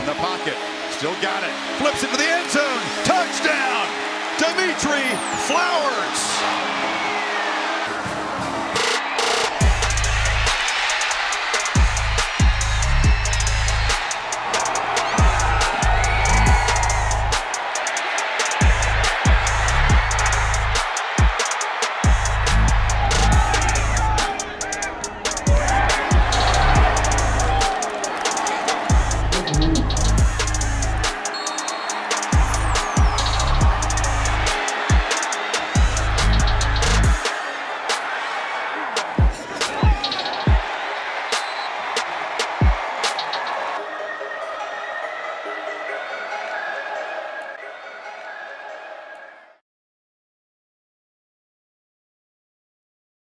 in the pocket. Still got it. Flips it to the end zone. Touchdown, Dimitri Flowers.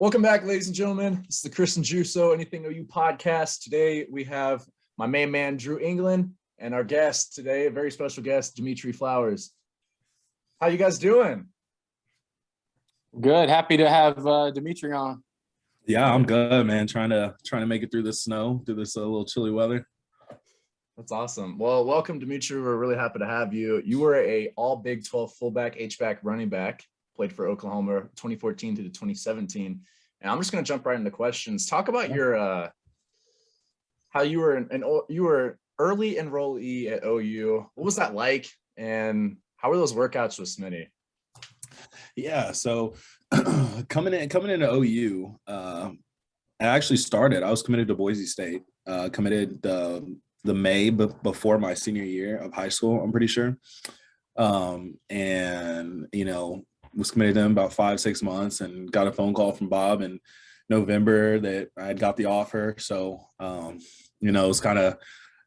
Welcome back, ladies and gentlemen. This is the Chris and Juso AnythingOU Podcast. Today we have my main man, Drew England, and our guest today, a very special guest, Dimitri Flowers. How you guys doing? Good. Happy to have Dimitri on. Yeah, I'm good, man. Trying to make it through this snow, through this little chilly weather. That's awesome. Well, welcome, Dimitri. We're really happy to have you. You were a all Big 12 fullback, H-back, running back. Played for Oklahoma 2014 to 2017. And I'm just going to jump right into questions. Talk about your how you were early enrollee at OU. What was that like? And how were those workouts with Smitty? Yeah, so coming into OU, I was committed to Boise State. Committed the May before my senior year of high school, I'm pretty sure. And was committed to them about 5-6 months and got a phone call from Bob in November that I had got the offer. So, it was kind of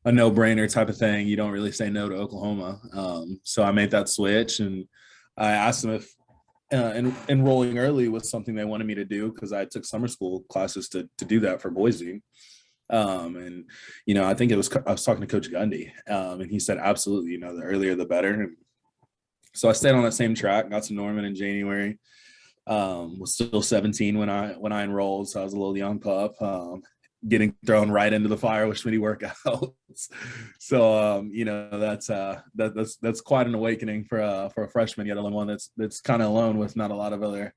a no-brainer type of thing. You don't really say no to Oklahoma. So I made that switch, and I asked them if enrolling early was something they wanted me to do, because I took summer school classes to do that for Boise. I think I was talking to Coach Gundy, and he said, absolutely, the earlier the better. And so I stayed on that same track, got to Norman in January, was still 17 when I enrolled. So I was a little young pup, getting thrown right into the fire with Schmitty workouts. So, that's quite an awakening for a freshman, yet alone one that's kind of alone with not a lot of other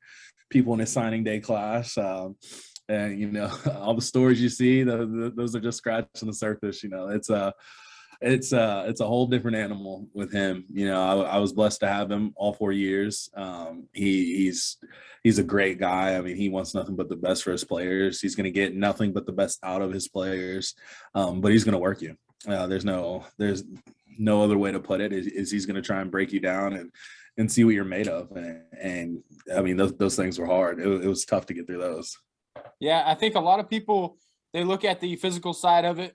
people in his signing day class. And, all the stories you see, those are just scratching the surface. It's a whole different animal with him. I was blessed to have him all 4 years. He's a great guy. I mean, he wants nothing but the best for his players. He's going to get nothing but the best out of his players. But he's going to work you. There's no other way to put it. Is he's going to try and break you down and see what you're made of. And I mean, those things were hard. It was tough to get through those. Yeah, I think a lot of people, they look at the physical side of it,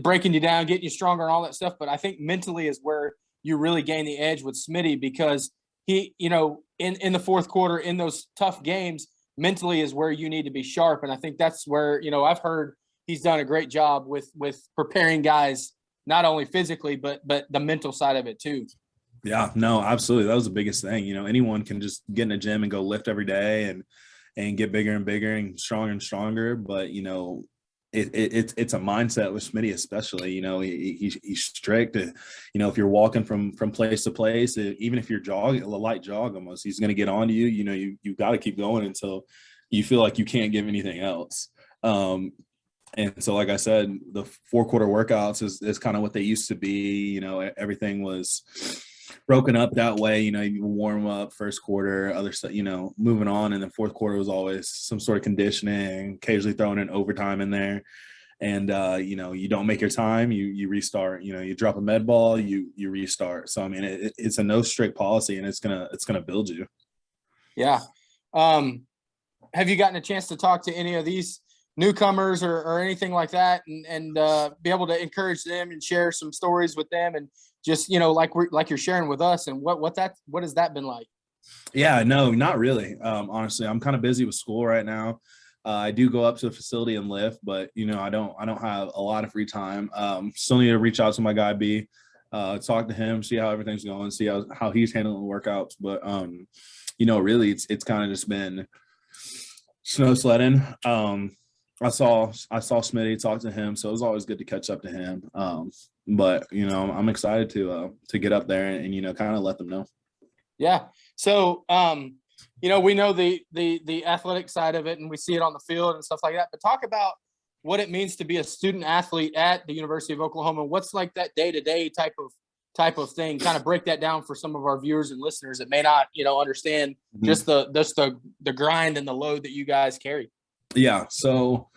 breaking you down, getting you stronger and all that stuff. But I think mentally is where you really gain the edge with Smitty, because he, in the fourth quarter, in those tough games, mentally is where you need to be sharp. And I think that's where, I've heard he's done a great job with preparing guys, not only physically, but the mental side of it too. Yeah, no, absolutely. That was the biggest thing. Anyone can just get in a gym and go lift every day and get bigger and bigger and stronger. But, it's a mindset with Smitty, especially. He's strict. If you're walking from place to place, even if you're jogging, a light jog almost, he's going to get onto you. You've got to keep going until you feel like you can't give anything else. And so, like I said, the 4-quarter workouts is kind of what they used to be. Everything was broken up that way. You warm up first quarter, other stuff, moving on. And then fourth quarter was always some sort of conditioning, occasionally throwing in overtime in there. And, you don't make your time, you restart, you drop a med ball, you restart. So, I mean, it's a no strict policy, and it's going to build you. Yeah. Have you gotten a chance to talk to any of these newcomers or anything like that, and be able to encourage them and share some stories with them, and just, like you're sharing with us, and what has that been like? Yeah, no, not really. Honestly, I'm kind of busy with school right now. I do go up to the facility and lift, but I don't have a lot of free time. Still need to reach out to my guy B, talk to him, see how everything's going, see how he's handling workouts. But really it's kind of just been snow sledding. I saw Smitty, talk to him, so it was always good to catch up to him. but I'm excited to get up there and kind of let them know. Yeah. So, we know the athletic side of it, and we see it on the field and stuff like that. But talk about what it means to be a student athlete at the University of Oklahoma. What's like that day-to-day type of thing? Kind of break that down for some of our viewers and listeners that may not, understand just the grind and the load that you guys carry. Yeah. So,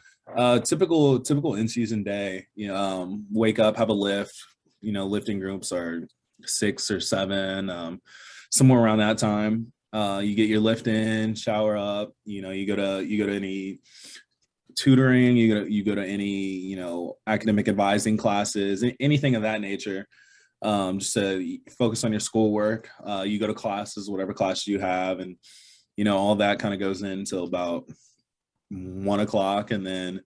typical in-season day. Wake up, have a lift. Lifting groups are 6 or 7, somewhere around that time. You get your lift in, shower up. You go to any tutoring. You go to any academic advising classes, anything of that nature. Just to focus on your schoolwork. You go to classes, whatever classes you have, and all that kind of goes in until about 1 o'clock, and then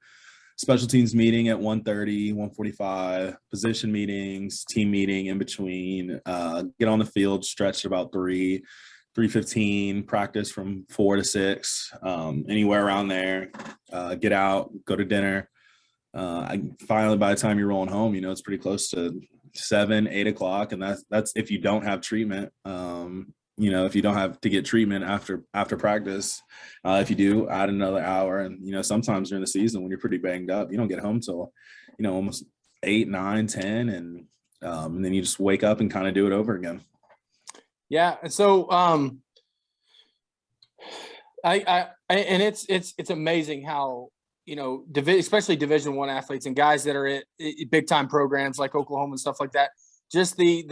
special teams meeting at 1:30, 1:45, position meetings, team meeting in between, get on the field, stretch about 3:15, practice from 4 to 6, anywhere around there, get out, go to dinner. Finally, by the time you're rolling home, it's pretty close to 7, 8 o'clock. And that's if you don't have treatment, if you don't have to get treatment after practice. If you do, add another hour. And sometimes during the season when you're pretty banged up, you don't get home till almost 8, 9, 10, and then you just wake up and kind of do it over again. Yeah. And so it's amazing how especially Division I athletes and guys that are at big time programs like Oklahoma and stuff like that, just the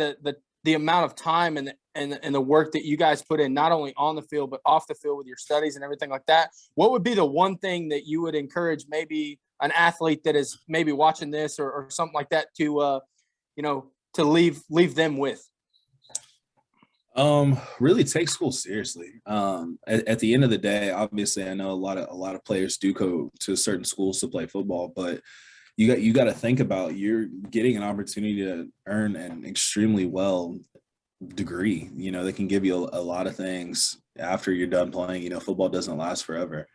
amount of time and the work that you guys put in, not only on the field, but off the field with your studies and everything like that. What would be the one thing that you would encourage maybe an athlete that is maybe watching this or something like that to leave them with? Really take school seriously. At the end of the day, obviously I know a lot of players do go to certain schools to play football, but you got to think about you're getting an opportunity to earn an extremely well degree. They can give you a lot of things after you're done playing. Football doesn't last forever.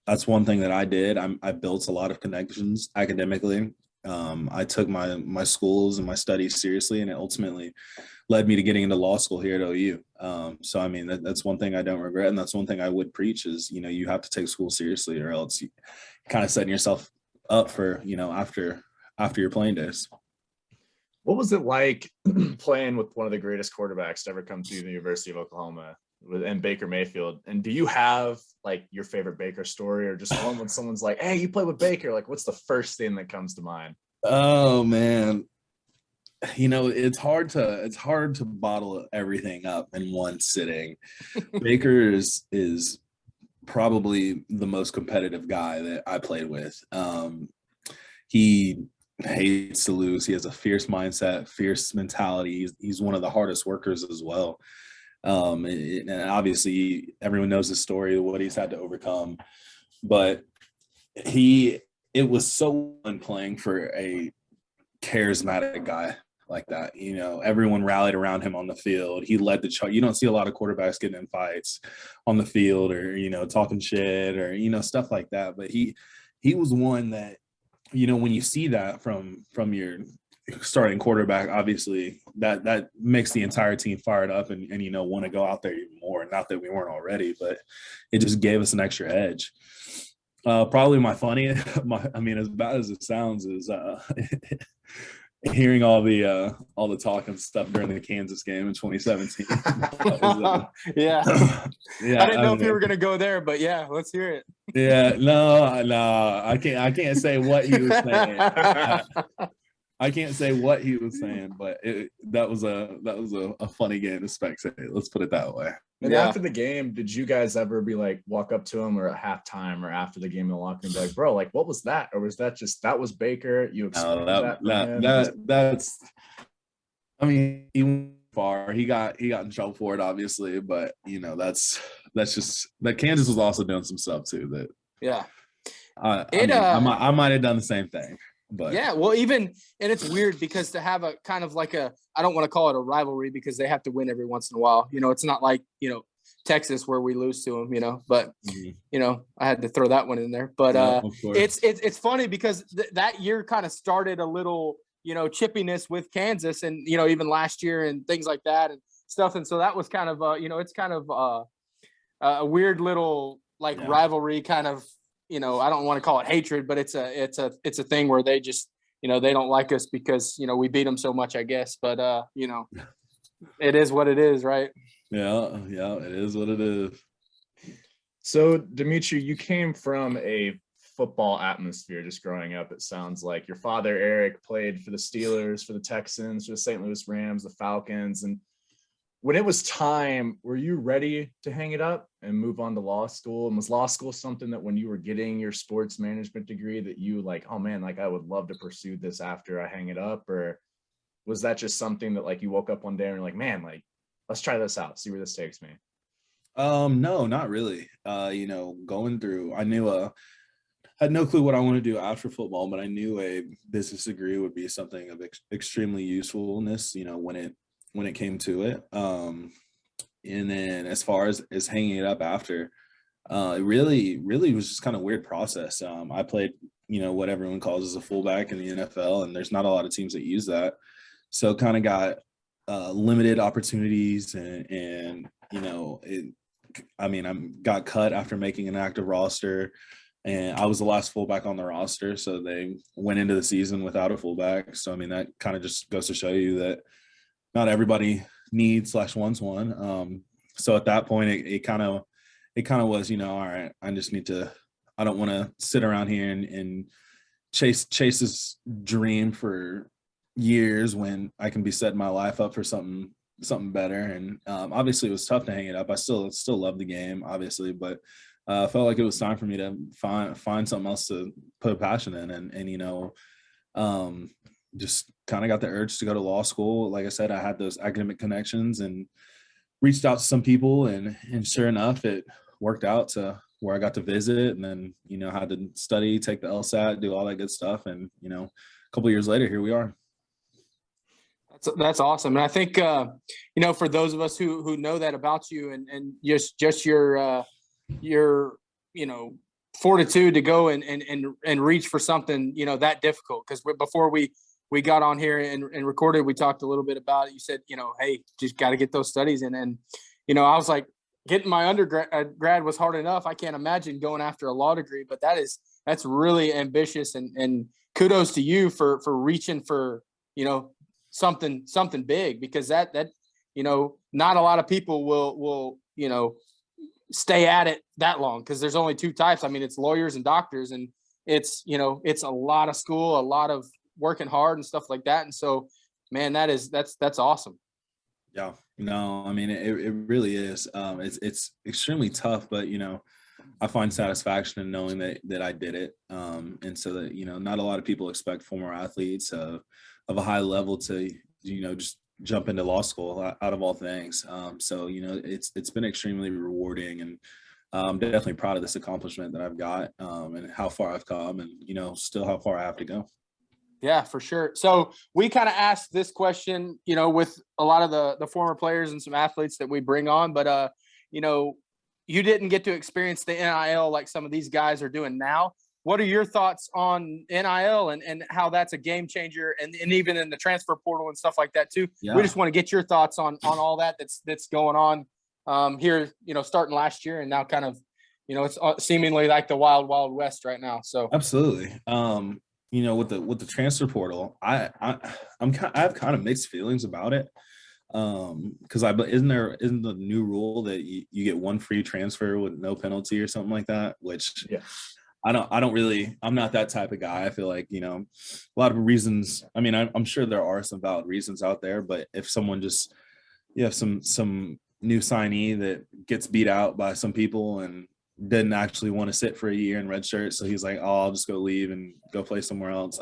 That's one thing that I did. I built a lot of connections academically. I took my schools and my studies seriously, and it ultimately led me to getting into law school here at OU. So, I mean, that's one thing I don't regret. And that's one thing I would preach is, you have to take school seriously, or else you kind of setting yourself up for, after your playing days. What was it like playing with one of the greatest quarterbacks to ever come to the University of Oklahoma and Baker Mayfield? And do you have like your favorite Baker story, or just one when someone's like, hey, you played with Baker? Like, what's the first thing that comes to mind? Oh man. It's hard to bottle everything up in one sitting. Baker is probably the most competitive guy that I played with. He hates to lose. He has a fierce mindset, fierce mentality. He's one of the hardest workers as well. And obviously everyone knows the story of what he's had to overcome, but it was so fun playing for a charismatic guy like that. Everyone rallied around him on the field. He led the charge. You don't see a lot of quarterbacks getting in fights on the field or, talking shit or, stuff like that. But he was one that, when you see that from your starting quarterback, obviously that makes the entire team fired up and want to go out there even more. Not that we weren't already, but it just gave us an extra edge. Probably my funniest, as bad as it sounds, is hearing all the talk and stuff during the Kansas game in 2017. Yeah. Yeah. I didn't know if you were going to go there, but yeah, let's hear it. Yeah, no, I can't say what he was saying. I can't say what he was saying, but that was a funny game to spectate. Let's put it that way. And after the game, did you guys ever be like walk up to him, or at halftime or after the game in the locker room, and be like, bro, like what was that? Or was that just that was Baker? You that's I mean, he went far. He got in trouble for it, obviously, but that's just that Kansas was also doing some stuff too. That I might have done the same thing. But yeah, well, and it's weird because to have a kind of like I don't want to call it a rivalry because they have to win every once in a while. It's not like, Texas where we lose to them, but, I had to throw that one in there. But it's funny because that year kind of started a little chippiness with Kansas and, even last year and things like that and stuff. And so that was kind of, it's kind of a weird little rivalry kind of, I don't want to call it hatred, but it's a thing where they just, they don't like us because, we beat them so much, I guess. But, it is what it is, right? Yeah, it is what it is. So, Dimitri, you came from a football atmosphere just growing up. It sounds like your father, Eric, played for the Steelers, for the Texans, for the St. Louis Rams, the Falcons. And when it was time, were you ready to hang it up and move on to law school? And was law school something that when you were getting your sports management degree that you oh man, I would love to pursue this after I hang it up? Or was that just something that you woke up one day and you're like, man, let's try this out, see where this takes me? No, not really. Going through, I had no clue what I want to do after football, but I knew a business degree would be something of extremely usefulness, when it came to it. And then as far as hanging it up after, it really was just kind of a weird process. I played, what everyone calls as a fullback in the NFL, and there's not a lot of teams that use that. So kind of got limited opportunities and I got cut after making an active roster, and I was the last fullback on the roster. So they went into the season without a fullback. So, that kind of just goes to show you that not everybody needs / wants one. So at that point, it kind of was, all right, I don't want to sit around here and chase this dream for years when I can be setting my life up for something better. And obviously it was tough to hang it up. I still love the game, obviously, but I felt like it was time for me to find something else to put a passion in. And just kind of got the urge to go to law school. Like I said, I had those academic connections and reached out to some people, and sure enough, it worked out to where I got to visit, and then, had to study, take the LSAT, do all that good stuff. And, a couple of years later, here we are. That's awesome. And I think, for those of us who know that about you and just your fortitude to go and reach for something, that difficult. Because before we got on here and recorded, we talked a little bit about it. You said, hey, just got to get those studies in. And, I was like, getting my undergrad was hard enough. I can't imagine going after a law degree, but that's really ambitious, and kudos to you for reaching for, something big, because that not a lot of people will stay at it that long, because there's only two types. It's lawyers and doctors, and it's a lot of school, a lot of working hard and stuff like that. And so, man, that's awesome. Yeah, it really is. It's extremely tough, but I find satisfaction in knowing that I did it. And so that, not a lot of people expect former athletes of a high level to, just jump into law school out of all things. So, it's been extremely rewarding, and I'm definitely proud of this accomplishment that I've got, and how far I've come, and, still how far I have to go. Yeah, for sure. So we kind of asked this question, with a lot of the former players and some athletes that we bring on, but, you didn't get to experience the NIL like some of these guys are doing now. What are your thoughts on NIL and how that's a game changer, and even in the transfer portal and stuff like that too? Yeah. We just want to get your thoughts on all that's going on here, starting last year, and now kind of, it's seemingly like the wild west right now. So absolutely. With the transfer portal, I have kind of mixed feelings about it. Because isn't the new rule that you get one free transfer with no penalty or something like that? Which yeah. I'm not that type of guy. I feel like, a lot of reasons. I'm sure there are some valid reasons out there, but if someone just, you have some new signee that gets beat out by some people and didn't actually want to sit for a year in red shirt, so he's like, oh, I'll just go leave and go play somewhere else.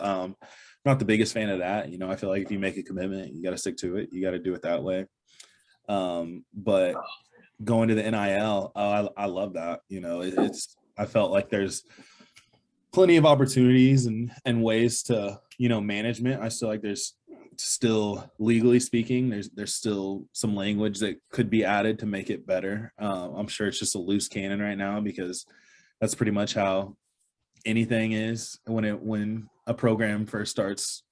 Not the biggest fan of that. I feel like if you make a commitment, you got to stick to it. You got to do it that way. But going to the NIL, I love that. I felt like there's plenty of opportunities and ways to, management. I feel like there's still, legally speaking, there's still some language that could be added to make it better. I'm sure it's just a loose cannon right now, because that's pretty much how anything is when a program first starts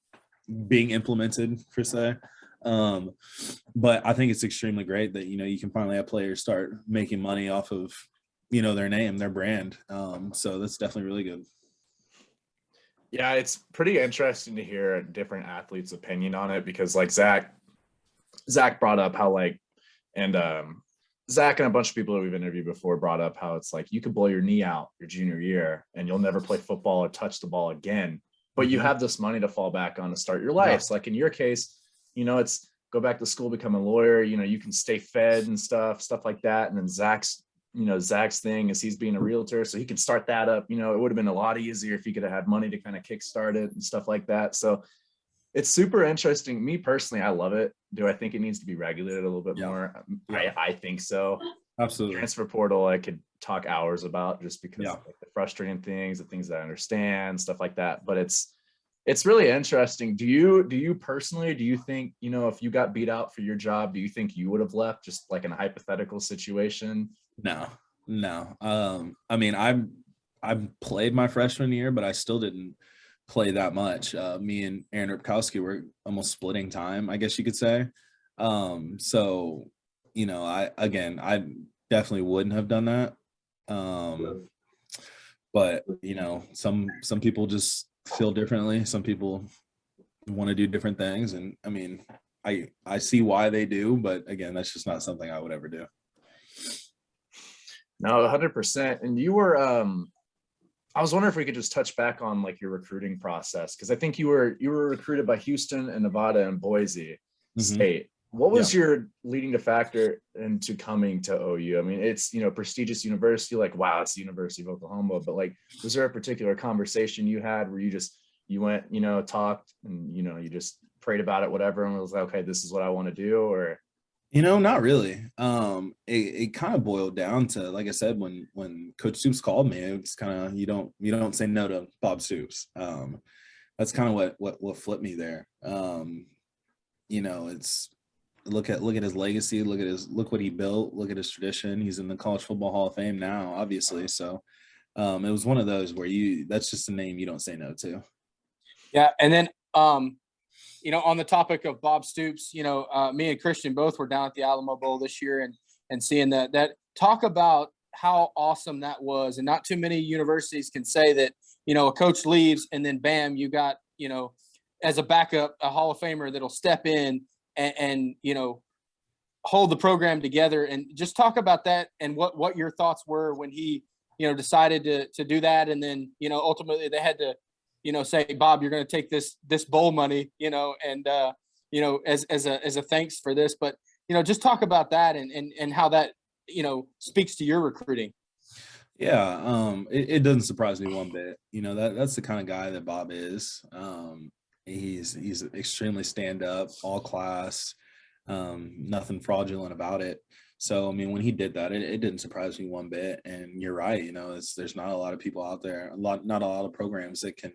being implemented per se. But I think it's extremely great that, you can finally have players start making money off of, their name, their brand. So that's definitely really good. Yeah, it's pretty interesting to hear a different athlete's opinion on it, because like Zach brought up how Zach and a bunch of people that we've interviewed before brought up how it's like you could blow your knee out your junior year and you'll never play football or touch the ball again, but you have this money to fall back on to start your life. So like in your case, it's go back to school, become a lawyer, you can stay fed and stuff like that. And then Zach's thing is he's being a realtor, so he can start that up. It would have been a lot easier if he could have had money to kind of kickstart it and stuff like that. So it's super interesting. Me personally, I love it. Do I think it needs to be regulated a little bit more? Yeah. I think so. Absolutely. Transfer portal, I could talk hours about, just because of like the frustrating things, the things that I understand, stuff like that. But it's really interesting. Do you personally, do you think, if you got beat out for your job, do you think you would have left, just like in a hypothetical situation? No. I mean, I played my freshman year, but I still didn't play that much. Me and Aaron Ripkowski were almost splitting time, I guess you could say. So, I definitely wouldn't have done that. But some people just feel differently. Some people want to do different things. And I mean, I see why they do, but again, that's just not something I would ever do. No, 100%. And you were, I was wondering if we could just touch back on like your recruiting process, because I think you were recruited by Houston and Nevada and Boise State. What was your leading factor into coming to OU? I mean, it's prestigious university, like wow, it's the University of Oklahoma. But like, was there a particular conversation you had where you went, talked, and you just prayed about it, whatever, and was like, okay, this is what I want to do? Or not really. It kind of boiled down to, like I said, when Coach Stoops called me, it's kind of, you don't say no to Bob Stoops. That's kind of what flipped me there. It's look at his legacy, look what he built, look at his tradition. He's in the College Football Hall of Fame now, obviously. So it was one of those where that's just a name you don't say no to. Yeah, and then on the topic of Bob Stoops, me and Christian both were down at the Alamo Bowl this year and seeing that talk about how awesome that was. And not too many universities can say that, a coach leaves and then bam, you got, as a backup, a Hall of Famer that'll step in and hold the program together. And just talk about that and what your thoughts were when he, decided to do that. And then, ultimately they had to, say, Bob, you're going to take this bowl money, and as a thanks for this. But just talk about that and how that speaks to your recruiting. Yeah, it doesn't surprise me one bit. That's the kind of guy that Bob is. He's extremely stand up, all class, nothing fraudulent about it. So, I mean, when he did that, it didn't surprise me one bit. And you're right, there's not a lot of people out there, not a lot of programs that can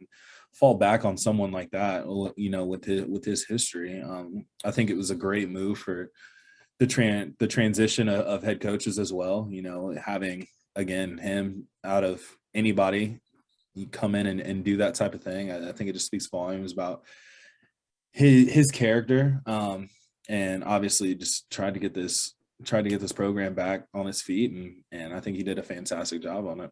fall back on someone like that, with his history. I think it was a great move for the transition of head coaches as well. Having, again, him out of anybody, you come in and do that type of thing. I think it just speaks volumes about his character. And obviously just tried to get this program back on its feet, and I think he did a fantastic job on it.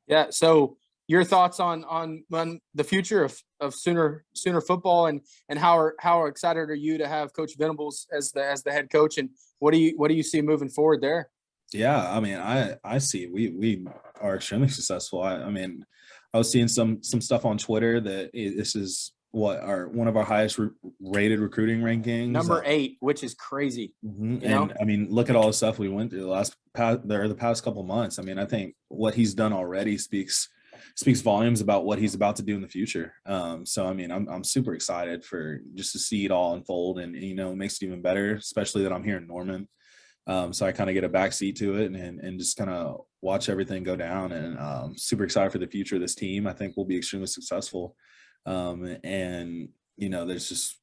Yeah. So your thoughts on the future of Sooner football, and how excited are you to have Coach Venables as the head coach, and what do you see moving forward there? Yeah, I mean, I see we are extremely successful. I mean, I was seeing some stuff on Twitter that this is one of our highest rated recruiting rankings, number 8, which is crazy. And I mean, look at all the stuff we went through the past couple months. I mean, I think what he's done already speaks volumes about what he's about to do in the future. So I mean, I'm super excited for just to see it all unfold, and it makes it even better, especially that I'm here in Norman. So I kind of get a backseat to it and just kind of watch everything go down, and super excited for the future of this team. I think we'll be extremely successful. And there's just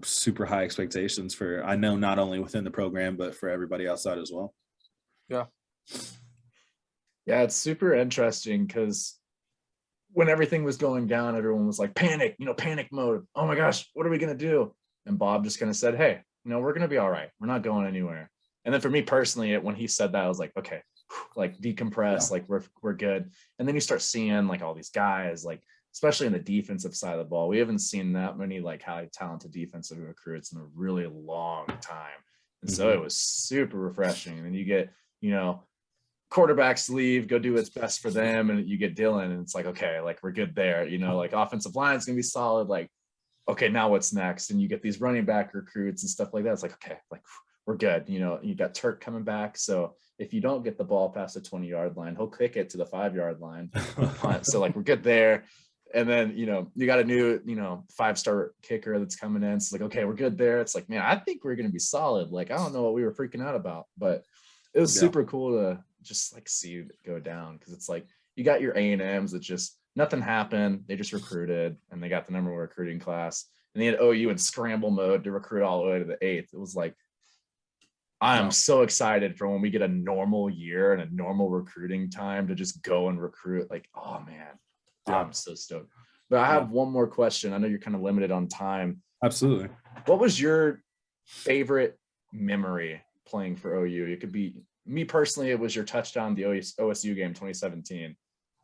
super high expectations for, I know, not only within the program, but for everybody outside as well. Yeah, it's super interesting because when everything was going down, everyone was like, panic mode. Oh my gosh, what are we going to do? And Bob just kind of said, hey, we're going to be all right. We're not going anywhere. And then for me personally, when he said that, I was like, okay, like decompress, like we're good. And then you start seeing like all these guys, like, especially in the defensive side of the ball, we haven't seen that many like high talented defensive recruits in a really long time. And so it was super refreshing. And then you get, quarterbacks leave, go do what's best for them. And you get Dylan and it's like, okay, like we're good there, like offensive line's going to be solid. Like, okay, now what's next? And you get these running back recruits and stuff like that. It's like, okay, like we're good. You got Turk coming back. So if you don't get the ball past the 20-yard line, he'll kick it to the 5-yard line. So like we're good there. And then, you got a new, 5-star kicker that's coming in. It's like, okay, we're good there. It's like, man, I think we're going to be solid. Like, I don't know what we were freaking out about, but it was super cool to just like see it go down. Cause it's like, you got your A&Ms that just nothing happened. They just recruited and they got the number one recruiting class, and they had OU in scramble mode to recruit all the way to the 8th. It was like, I am so excited for when we get a normal year and a normal recruiting time to just go and recruit. Like, oh man, I'm so stoked. But I have one more question. I know you're kind of limited on time. Absolutely. What was your favorite memory playing for OU? It could be, me personally, it was your touchdown, the OSU game, 2017.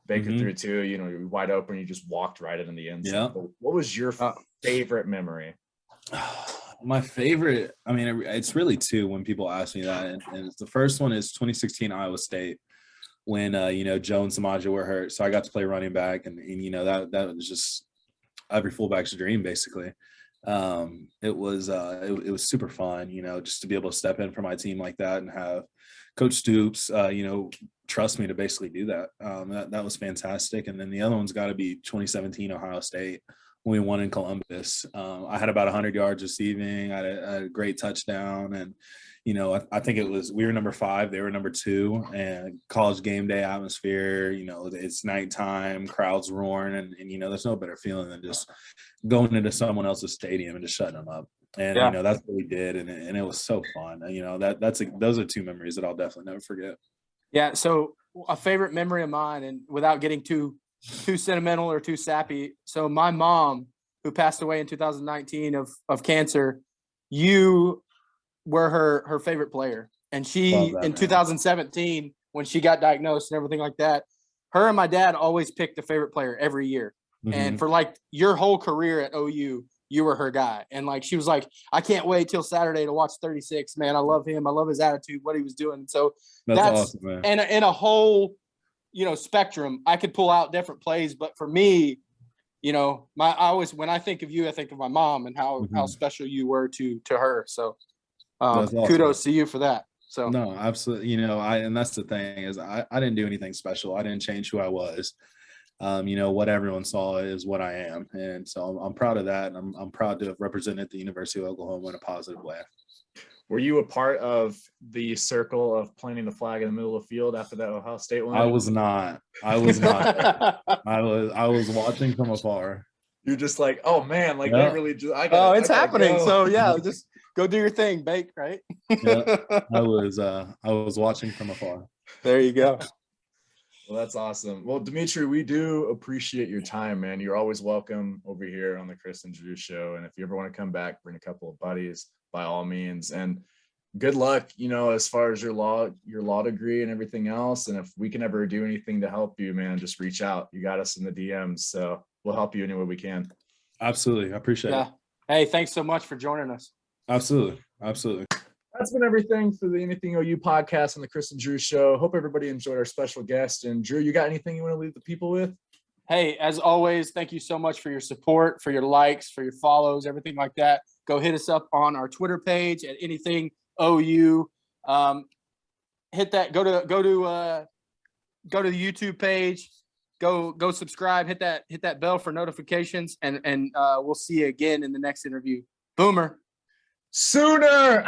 Baker threw two, you're wide open. You just walked right in the end zone. Yeah. What was your favorite memory? My favorite, I mean, it's really two when people ask me that. And the first one is 2016 Iowa State when, Joe and Samaja were hurt. So I got to play running back and that was just every fullback's dream, basically. It was super fun, just to be able to step in for my team like that and have Coach Stoops, trust me to basically do that. That was fantastic. And then the other one's got to be 2017 Ohio State when we won in Columbus. I had about 100 yards receiving. I had a great touchdown. And, I think we were number 5, they were number 2, and college game day atmosphere, it's nighttime, crowds roaring, and there's no better feeling than just going into someone else's stadium and just shutting them up. And, that's what we did. And it was so fun. Those are two memories that I'll definitely never forget. Yeah. So a favorite memory of mine, and without getting too sentimental or too sappy. So my mom, who passed away in 2019 of cancer, you were her favorite player. And she, in 2017, when she got diagnosed and everything like that, her and my dad always picked a favorite player every year. And for like your whole career at OU, you were her guy. And like, she was like, I can't wait till Saturday to watch 36, man. I love him. I love his attitude, what he was doing. And so that's awesome, man. And in a whole, spectrum, I could pull out different plays, but for me, when I think of you, I think of my mom and how special you were to her. So awesome. Kudos to you for that. So no, absolutely. And that's the thing is I didn't do anything special. I didn't change who I was. What everyone saw is what I am. And so I'm proud of that. And I'm proud to have represented the University of Oklahoma in a positive way. Were you a part of the circle of planting the flag in the middle of the field after that Ohio State one? I was not. I was watching from afar. You're just like, oh man, like they really just, it's happening. Go. So yeah, just go do your thing, Bake, right? Yeah, I was watching from afar. There you go. Well, that's awesome. Well, Dimitri, we do appreciate your time, man. You're always welcome over here on the Chris and Drew show. And if you ever want to come back, bring a couple of buddies by all means. And good luck, as far as your law degree and everything else. And if we can ever do anything to help you, man, just reach out. You got us in the DMs. So we'll help you any way we can. Absolutely. I appreciate it. Hey, thanks so much for joining us. Absolutely. That's been everything for the AnythingOU podcast on the Chris and Drew show. Hope everybody enjoyed our special guest. And Drew, you got anything you want to leave the people with? Hey, as always, thank you so much for your support, for your likes, for your follows, everything like that. Go hit us up on our Twitter page at AnythingOU. Hit that. Go to the YouTube page. Go subscribe. Hit that bell for notifications, and we'll see you again in the next interview. Boomer. Sooner.